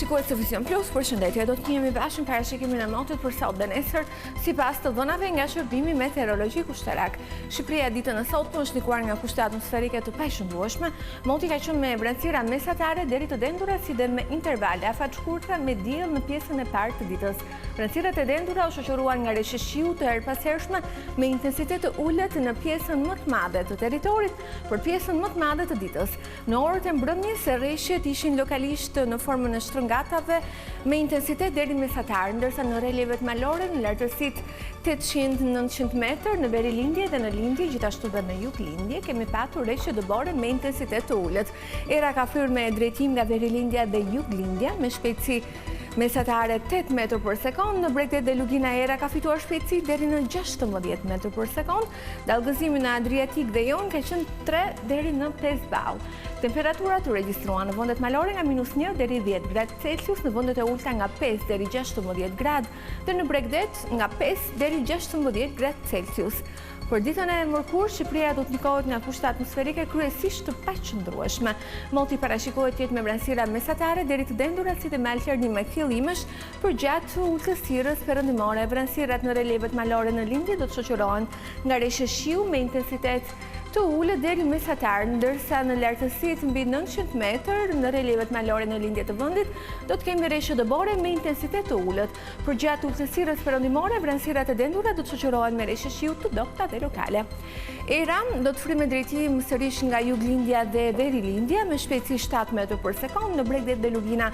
Shikues të Vision Plus, përshëndetje, do të kemi bashkë parashikimin e motit për sot dhe nesër, sipas të dhënave nga Shërbimi Meteorologjik Ushtarak. Shqipëria ditën e sotme është ndikuar nga kushte atmosferike të pashëndrueshme. Moti ka qenë me vranësira mesatare deri të dendura, si dhe me intervale afatshkurtra me diell në pjesën e parë të ditës. Vranësirat e dendura u shoqëruan nga reshje shiu të erpashershme me intensitet të ulët në pjesën më të madhe të territorit për pjesën më të madhe të ditës. Në orët e mbrëmjes, reshjet ishin lokalisht në formën e shtrëngatave me intensitet deri mesatar, ndërsa në relievet malore në lartësitë 800-900 metër në verilindje dhe në lindje, gjithashtu dhe në juglindje, kemi patur reshje dëbore me intensitet të ulët. Era ka flyer me drejtim nga verilindja dhe juglindja me shpejtësi mesatare 8 metër për sekond. Në Bregdet dhe Lugina era ka fituar shpejtësi deri në 16 metër për sekond. Dallgëzimi në Adriatik dhe Jon ka qenë 3 deri në 5 ballë. Temperaturat u regjistruan në vendet malore nga -1 deri 10 gradë Celsius, në vendet e ulta nga 5 deri 16 gradë dhe në Bregdet nga 5 deri 16 gradë Celsius. Për ditën e mërkurë, Shqipëria do të ndikohet nga kushte atmosferike kryesisht të paqëndrueshme. Moti parashikohet të jetë me vranësira mesatare deri të dendura, si dhe me alternime me fillimesh për gjatë ultësirës perëndimore. Vranësirat në relievet malore në lindje do të shoqërohen nga reshje shiu me intensitet të ulët deri mesatar, ndërsa në lartësitë mbi 900 metër në relievet malore në lindje të vendit do të kemi reshje dëbore me intensitet të ulët. Për gjatë ultësirës perëndimore, vranësirat e dendura do të shoqërohen me reshje shiu të dobta dhe lokale. Era do të frymë drejtim sërish nga juglindja dhe verilindja me shpejtësi 7 metër për sekond. Në Bregdet dhe Lugina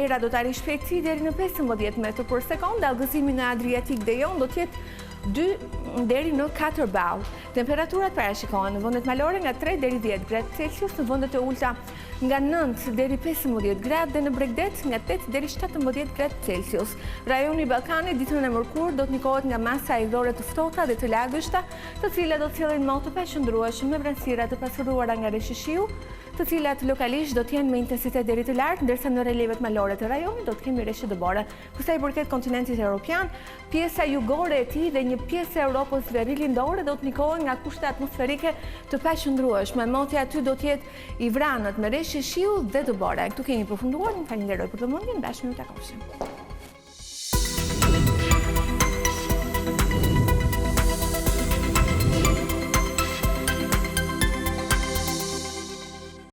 era do të arrijë shpejtësi deri në 15 metër për sekond. Dallgëzimi në Adriatik dhe Jon do të jetë 2 deri në 4 ballë. Temperaturat parashikohen në vendet malore nga 3 deri 10 gradë Celsius, në vendet e ulta nga 9 deri 15 gradë dhe në Bregdet nga 8 deri 17 gradë Celsius. Rajoni i Ballkanit ditën e mërkurë do të ndikohet nga masa ajrore të ftohta dhe të lagështa, të cilat do të sjellin moto paqëndrueshme me vranësira të pasuruara nga reshje shiu, të cilat lokalisht do të jenë me intensitet deri të lartë, ndërsa në relievet malore të rajonit do të kemi reshje dëbore. Për sa i përket kontinentit evropian, pjesa jugore e tij dhe një pjesë e Europës verilindore do të ndikohen nga kushte atmosferike të paqëndrueshme. Moti aty do të jetë i vranët me reshje shiu dhe dëbore. Këtu kemi përfunduar, ju falenderoj për vëmendjen, bashkë më takojmë.